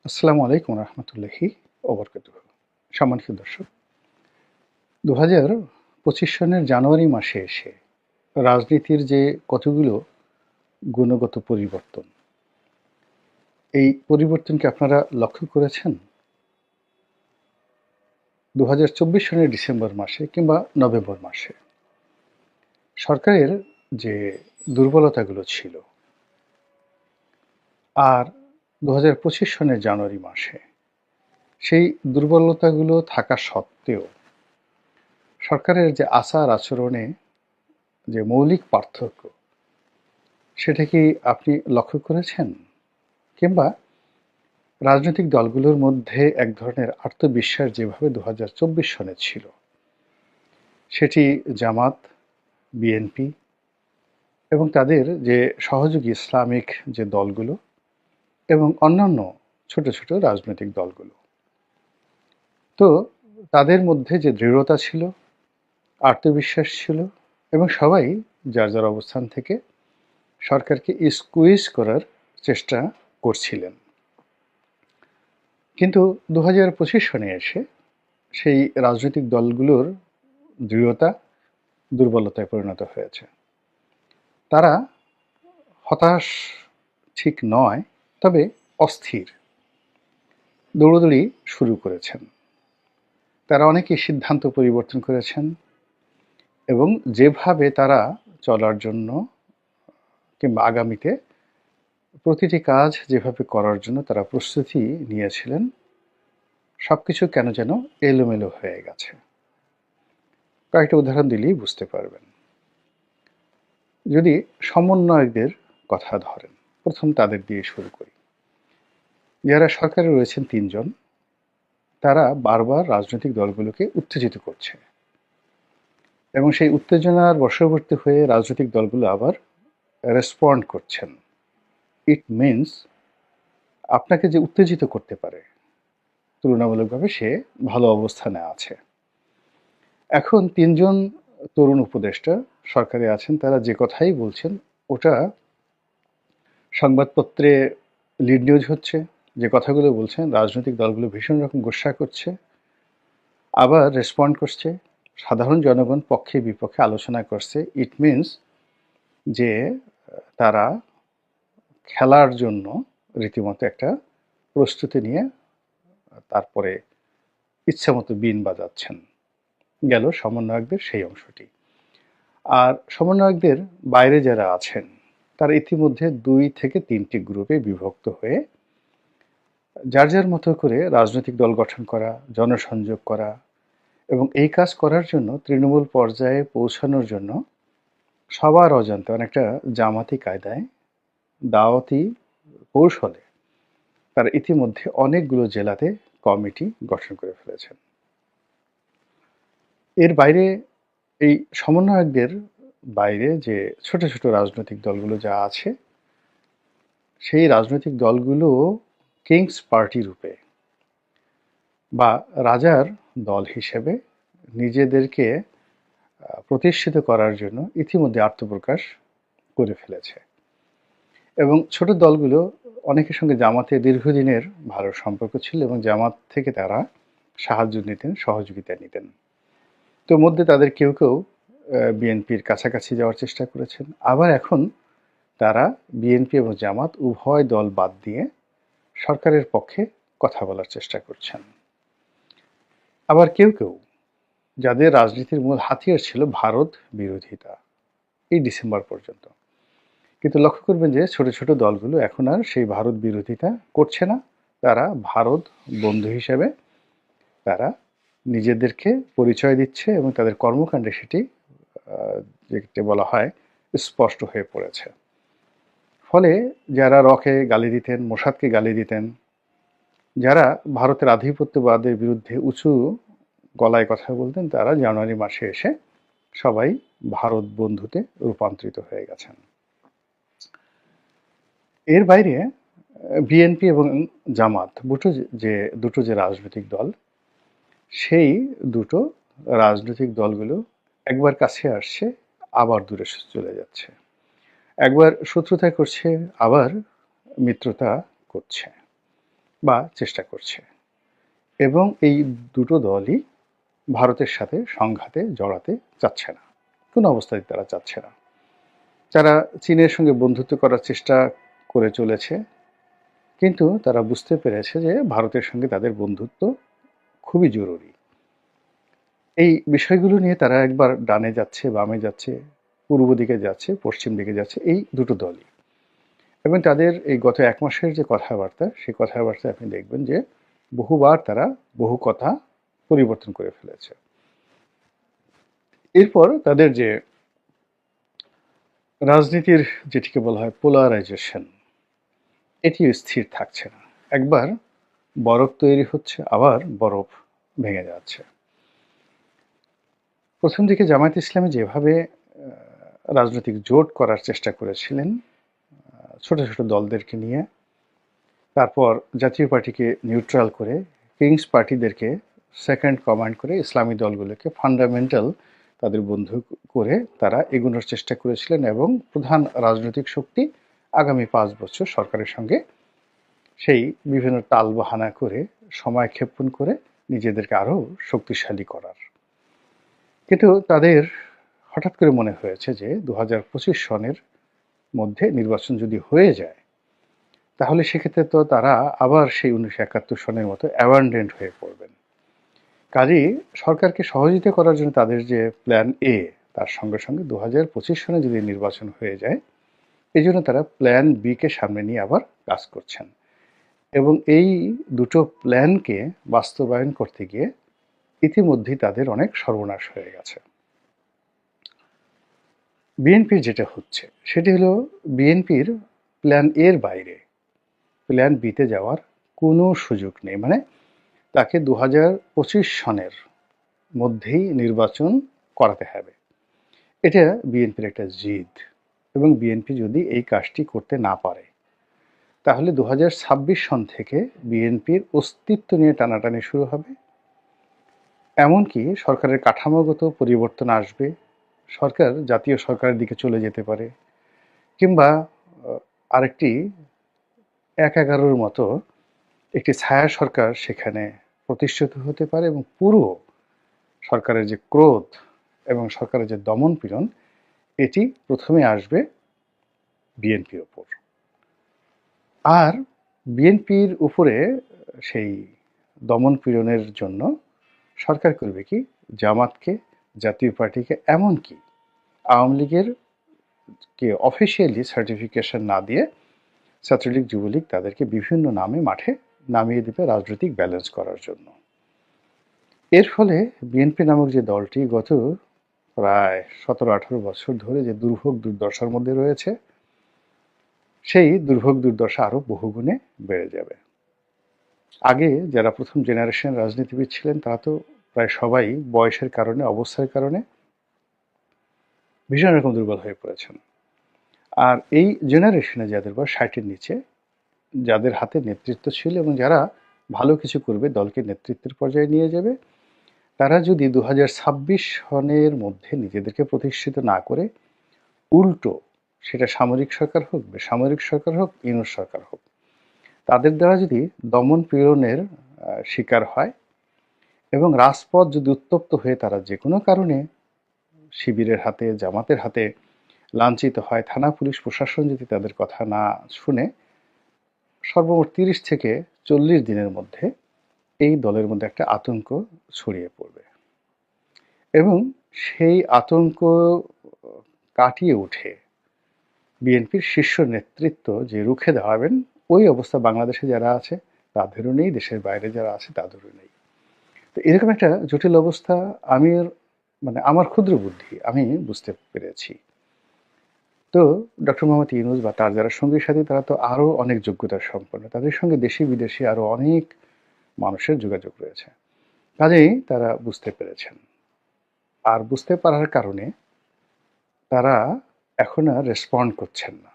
আসসালামু আলাইকুম রহমতুল্লাহি ওবরকাতুহ। সম্মানিত দর্শক, 2025 সনের জানুয়ারি মাসে এসে রাজনীতির যে কতগুলো গুণগত পরিবর্তন, এই পরিবর্তনকে আপনারা লক্ষ্য করেছেন? 2024 সনের ডিসেম্বর মাসে কিংবা নভেম্বর মাসে সরকারের যে দুর্বলতাগুলো ছিল, আর 2025 সনের জানুয়ারি মাসে সেই দুর্বলতাগুলো থাকা সত্ত্বেও সরকারের যে আচার আচরণে যে মৌলিক পার্থক্য, সেটা কি আপনি লক্ষ্য করেছেন? কিংবা রাজনৈতিক দলগুলোর মধ্যে এক ধরনের আত্মবিশ্বাস যেভাবে 2024 সনে ছিল, সেটি জামাত, বিএনপি এবং তাদের যে সহযোগী ইসলামিক যে দলগুলো এবং অন্যান্য ছোট ছোট রাজনৈতিক দলগুলো, তো তাদের মধ্যে যে দৃঢ়তা ছিল, আত্মবিশ্বাস ছিল এবং সবাই যার যার অবস্থান থেকে সরকারকে স্কুইজ করার চেষ্টা করছিলেন। কিন্তু 2025 সনে এসে সেই রাজনৈতিক দলগুলোর দৃঢ়তা দুর্বলতায় পরিণত হয়েছে। তারা হতাশ ঠিক নয়, তবে অস্থির, দৌড়দৌড়ি শুরু করেছেন। তারা অনেকেই সিদ্ধান্ত পরিবর্তন করেছেন এবং যেভাবে তারা চলার জন্য কিংবা আগামীতে প্রতিটি কাজ যেভাবে করার জন্য তারা প্রস্তুতি নিয়েছিলেন, সবকিছু কেন যেন এলোমেলো হয়ে গেছে। কয়েকটা উদাহরণ দিলেই বুঝতে পারবেন। যদি সমন্বয়কদের কথা ধরেন, প্রথম তাদের দিয়ে শুরু করি। যারা সরকারে রয়েছেন 3 জন, তারা বারবার রাজনৈতিক দলগুলোকে উত্তেজিত করছে এবং সেই উত্তেজনার বশবর্তী হয়ে রাজনৈতিক দলগুলো আবার রেসপন্ড করছেন। ইট মিনস আপনাকে যে উত্তেজিত করতে পারে, তুলনামূলকভাবে সে ভালো অবস্থানে আছে। এখন 3 জন তরুণ উপদেষ্টা সরকারে আছেন, তারা যে কথাই বলছেন ওটা সংবাদপত্রে লিড নিউজ হচ্ছে। যে কথাগুলো বলছেন রাজনৈতিক দলগুলো ভীষণ রকম গোস্বা করছে, আবার রেসপন্ড করছে, সাধারণ জনগণ পক্ষে বিপক্ষে আলোচনা করছে। ইট মিনস যে তারা খেলার জন্য রীতিমতো একটা প্রস্তুতি নিয়ে তারপরে ইচ্ছামতো বিন বাজাচ্ছেন। গেল সমন্বয়কদের সেই অংশটি। আর সমন্বয়কদের বাইরে যারা আছেন, তারা ইতিমধ্যে 2 থেকে 3টি গ্রুপে বিভক্ত হয়ে যার যার মতো করে রাজনৈতিক দল গঠন করা, জনসংযোগ করা এবং এই কাজ করার জন্য তৃণমূল পর্যায়ে পৌঁছানোর জন্য সবার অজান্তে অনেকটা জামাতি কায়দায়, দাওয়াতি কৌশলে তারা ইতিমধ্যে অনেকগুলো জেলাতে কমিটি গঠন করে ফেলেছেন। এর বাইরে এই সমন্বয়কদের বাইরে যে ছোট ছোট রাজনৈতিক দলগুলো যা আছে, সেই রাজনৈতিক দলগুলো কিংস পার্টি রূপে বা রাজার দল হিসেবে নিজেদেরকে প্রতিষ্ঠিত করার জন্য ইতিমধ্যে আত্মপ্রকাশ করে ফেলেছে। এবং ছোট দলগুলো অনেকের সঙ্গে জামাতে দীর্ঘদিনের ভালো সম্পর্ক ছিল এবং জামাত থেকে তারা সাহায্য নিতেন, সহযোগিতা নিতেন। তো মধ্যে তাদের কেউ কেউ বিএনপির কাছাকাছি যাওয়ার চেষ্টা করেছেন। আবার এখন তারা বিএনপি এবং জামাত উভয় দল বাদ দিয়ে সরকারের পক্ষে কথা বলার চেষ্টা করছেন। আবার কেউ কেউ যাদের রাজনীতির মূল হাতিয়ার ছিল ভারত বিরোধিতা, এই ডিসেম্বর পর্যন্ত। কিন্তু লক্ষ্য করবেন যে ছোট ছোট দলগুলো এখন আর সেই ভারত বিরোধিতা করছে না। তারা ভারত বন্ধু হিসেবে তারা নিজেদেরকে পরিচয় দিচ্ছে এবং তাদের কর্মকাণ্ডে সেটি যেটি বলা হয় স্পষ্ট হয়ে পড়েছে। ফলে যারা রকে গালি দিতেন, মোসাদকে গালি দিতেন, যারা ভারতের আধিপত্যবাদের বিরুদ্ধে উঁচু গলায় কথা বলতেন, তারা জানুয়ারি মাসে এসে সবাই ভারত বন্ধুতে রূপান্তরিত হয়ে গেছেন। এর বাইরে বিএনপি এবং জামাত দুটো যে রাজনৈতিক দল, সেই দুটো রাজনৈতিক দলগুলো একবার কাছে আসছে, আবার দূরে চলে যাচ্ছে। একবার শত্রুতা করছে, আবার মিত্রতা করছে। বা চেষ্টা করছে, এবং এই দুটো দলই ভারতের সাথে সংঘাতে জড়াতে চাচ্ছে না, কোনো অবস্থায় তারা চাচ্ছে না। তারা চীনের সঙ্গে বন্ধুত্ব করার চেষ্টা করে চলেছে, কিন্তু তারা বুঝতে পেরেছে যে ভারতের সঙ্গে তাদের বন্ধুত্ব খুবই জরুরি। এই বিষয়গুলো নিয়ে তারা একবার ডানে যাচ্ছে, বামে যাচ্ছে, পূর্ব দিকে যাচ্ছে, পশ্চিম দিকে যাচ্ছে, এই দুটো দলই। এবং তাদের এই গত ১ মাসের যে কথাবার্তা, সেই কথাবার্তায় আপনি দেখবেন যে বহুবার তারা বহু কথা পরিবর্তন করে ফেলেছে। এরপর তাদের যে রাজনীতির, যেটিকে বলা হয় পোলারাইজেশন, এটিও স্থির থাকছে না। একবার বরফ তৈরি হচ্ছে, আবার বরফ ভেঙে যাচ্ছে। প্রথম দিকে জামায়াত ইসলামী যেভাবে রাজনৈতিক জোট করার চেষ্টা করেছিলেন ছোট ছোট দলদেরকে নিয়ে, তারপর জাতীয় পার্টিকে নিউট্রাল করে কিংস পার্টিদেরকে সেকেন্ড কমান্ড করে ইসলামী দলগুলোকে ফান্ডামেন্টাল তাদের বন্ধু করে তারা এগোনোর চেষ্টা করেছিলেন, এবং প্রধান রাজনৈতিক শক্তি আগামী ৫ বছর সরকারের সঙ্গে সেই বিভিন্ন টালবাহানা করে সময় ক্ষেপণ করে নিজেদেরকে আরও শক্তিশালী করার। কিন্তু তাদের হঠাৎ করে মনে হয়েছে যে ২০২৫ সনের মধ্যে নির্বাচন যদি হয়ে যায়, তাহলে সেক্ষেত্রে তো তারা আবার সেই ১৯৭১ সনের মতো অ্যাবান্ডেন্ট হয়ে পড়বেন। কাজেই সরকারকে সহযোগিতা করার জন্য তাদের যে প্ল্যান এ, তার সঙ্গে সঙ্গে ২০২৫ সনে যদি নির্বাচন হয়ে যায়, এই জন্য তারা প্ল্যান বি কে সামনে নিয়ে আবার কাজ করছেন। এবং এই দুটো প্ল্যানকে বাস্তবায়ন করতে গিয়ে ইতিমধ্যেই তাদের অনেক সর্বনাশ হয়ে গেছে। বিএনপির যেটা হচ্ছে সেটি হলো, বিএনপির প্ল্যান এর বাইরে প্ল্যান বিতে যাওয়ার কোনো সুযোগ নেই। মানে তাকে ২০২৫ সনের মধ্যেই নির্বাচন করাতে হবে, এটা বিএনপির একটা জিদ। এবং বিএনপি যদি এই কাজটি করতে না পারে, তাহলে ২০২৬ সন থেকে বিএনপির অস্তিত্ব নিয়ে টানাটানি শুরু হবে। এমনকি সরকারের কাঠামোগত পরিবর্তন আসবে, সরকার জাতীয় সরকারের দিকে চলে যেতে পারে, কিংবা আরেকটি ১/১১-র মতো একটি ছায়া সরকার সেখানে প্রতিষ্ঠিত হতে পারে, এবং পুরো সরকারের যে ক্রোধ এবং সরকারের যে দমন পীড়ন, এটি প্রথমে আসবে বিএনপির ওপর। আর বিএনপির উপরে সেই দমন পীড়নের জন্য সরকার করবে কি, জামাতকে, জাতীয় পার্টিকে, এমনকি আওয়ামী লীগের কে অফিসিয়ালি সার্টিফিকেশন না দিয়ে ছাত্রলীগ, যুবলীগ তাদেরকে বিভিন্ন নামে মাঠে নামিয়ে দেবে রাজনৈতিক ব্যালেন্স করার জন্য। এর ফলে বিএনপি নামক যে দলটি গত প্রায় ১৭-১৮ বছর ধরে যে দুর্ভোগ দুর্দশার মধ্যে রয়েছে, সেই দুর্ভোগ দুর্দশা আরও বহুগুণে বেড়ে যাবে। আগে যারা প্রথম জেনারেশন রাজনীতিবিদ ছিলেন, তারা তো প্রায় সবাই বয়সের কারণে, অবস্থার কারণে ভীষণ রকম দুর্বল হয়ে পড়েছেন। আর এই জেনারেশনে যাদের বয়স ৬০-এর নিচে, যাদের হাতে নেতৃত্ব ছিল এবং যারা ভালো কিছু করবে, দলকে নেতৃত্বের পর্যায়ে নিয়ে যাবে, তারা যদি ২০২৬ সনের মধ্যে নিজেদেরকে প্রতিষ্ঠিত না করে, উল্টো সেটা সামরিক সরকার হোক, বেসামরিক সরকার হোক, ইউনুস সরকার হোক, তাদের দ্বারা যদি দমন পীড়নের শিকার হয় এবং রাজপথ যদি উত্তপ্ত হয়ে তারা যে কোনো কারণে শিবিরের হাতে, জামাতের হাতে লাঞ্ছিত হয়, থানা পুলিশ প্রশাসন যদি তাদের কথা না শুনে, সর্বমোট ৩০ থেকে ৪০ দিনের মধ্যে এই দলের মধ্যে একটা আতঙ্ক ছড়িয়ে পড়বে, এবং সেই আতঙ্ক কাটিয়ে উঠে বিএনপির শীর্ষ নেতৃত্ব যে রুখে দাঁড়াবেন, ওই অবস্থা বাংলাদেশে যারা আছে তাদেরও নেই, দেশের বাইরে যারা আছে তাদেরও নেই। তো এরকম একটা জটিল অবস্থা আমি মানে আমার ক্ষুদ্র বুদ্ধি আমি বুঝতে পেরেছি। তো ডক্টর মোহাম্মদ ইউনূস বা তার যারা সঙ্গী সাথী, তারা তো আরও অনেক যোগ্যতার সম্পন্ন, তাদের সঙ্গে দেশি বিদেশি আরও অনেক মানুষের যোগাযোগ রয়েছে। কাজেই তারা বুঝতে পেরেছেন, আর বুঝতে পারার কারণে তারা এখন আর রেসপন্ড করছেন না।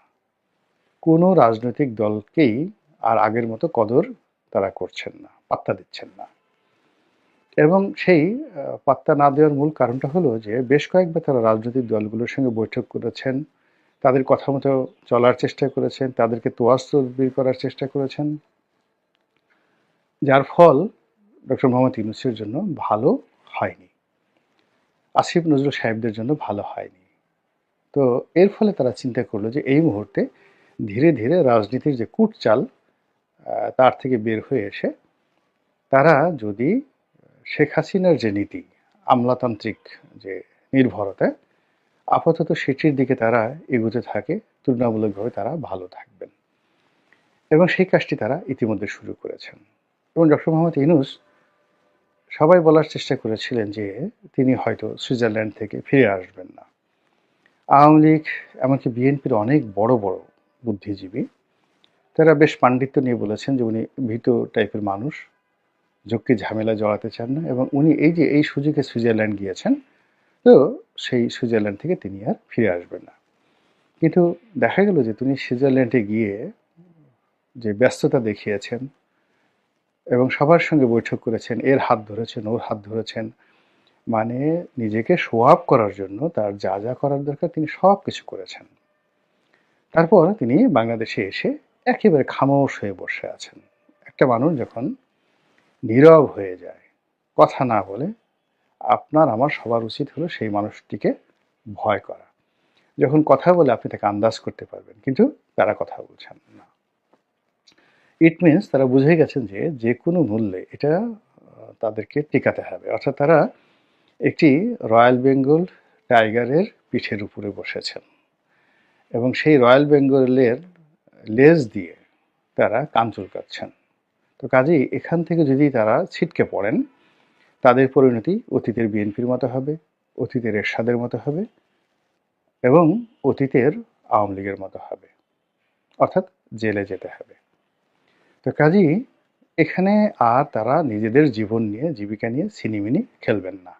কোনো রাজনৈতিক দলকেই আর আগের মতো কদর তারা করছেন না, পাত্তা দিচ্ছেন না। এবং সেই পাত্তা না দেওয়ার মূল কারণটা হলো যে বেশ কয়েকবার তারা রাজনৈতিক দলগুলোর সঙ্গে বৈঠক করেছেন, তাদের কথা মতো চলার চেষ্টা করেছেন, তাদেরকে তোয়াজ তদবির করার চেষ্টা করেছেন, যার ফল ডক্টর মোহাম্মদ ইউনূসের জন্য ভালো হয়নি, আসিফ নজরুল সাহেবদের জন্য ভালো হয়নি। তো এর ফলে তারা চিন্তা করলো যে এই মুহূর্তে ধীরে ধীরে রাজনীতির যে কূটচাল তার থেকে বের হয়ে এসে তারা যদি শেখ হাসিনার যে নীতি, আমলাতান্ত্রিক যে নির্ভরতা, আপাতত সেটির দিকে তারা এগোতে থাকে, তুলনামূলকভাবে তারা ভালো থাকবেন। এবং সেই কাজটি তারা ইতিমধ্যে শুরু করেছেন। এবং ডক্টর মোহাম্মদ ইউনূস, সবাই বলার চেষ্টা করেছিলেন যে তিনি হয়তো সুইজারল্যান্ড থেকে ফিরে আসবেন না। আওয়ামী লীগ, এমনকি বিএনপির অনেক বড় বড় বুদ্ধিজীবী, তারা বেশ পাণ্ডিত্য নিয়ে বলেছেন যে উনি ভীতু টাইপের মানুষ, ঝক্কি ঝামেলায় জড়াতে চান না, এবং উনি এই যে এই সুযোগে সুইজারল্যান্ড গিয়েছেন, তো সেই সুইজারল্যান্ড থেকে তিনি আর ফিরে আসবেন না। কিন্তু দেখা গেল যে তিনি সুইজারল্যান্ডে গিয়ে যে ব্যস্ততা দেখিয়েছেন এবং সবার সঙ্গে বৈঠক করেছেন, এর হাত ধরেছেন, ওর হাত ধরেছেন, মানে নিজেকে শো আপ করার জন্য তার যা যা করার দরকার তিনি সব কিছু করেছেন। তারপর তিনি বাংলাদেশে এসে একেবারে খামোশ হয়ে বসে আছেন। একটা মানুষ যখন নীরব হয়ে যায়, কথা না বলে, আপনার আমার সবার উচিত হলো সেই মানুষটিকে ভয় করা। যখন কথা বলে আপনি তাকে আন্দাজ করতে পারবেন, কিন্তু তারা কথা বলছেন না। ইট মিনস তারা বুঝে গেছেন যে যে কোনো মূল্যে এটা তাদেরকে টিকাতে হবে। অর্থাৎ তারা একটি রয়্যাল বেঙ্গল টাইগারের পিঠের উপরে বসেছেন এবং সেই রয়্যাল বেঙ্গলের লেজ দিয়ে তারা কান চুলকাচ্ছেন। তো কাজেই এখান থেকে যদি তারা ছিটকে পড়েন, তাদের পরিণতি অতীতের বিএনপির মতো হবে, অতীতের এরশাদের মতো হবে এবং অতীতের আওয়ামী লীগের মতো হবে, অর্থাৎ জেলে যেতে হবে। তো কাজেই এখানে আর তারা নিজেদের জীবন নিয়ে, জীবিকা নিয়ে ছিনিমিনি খেলবেন না।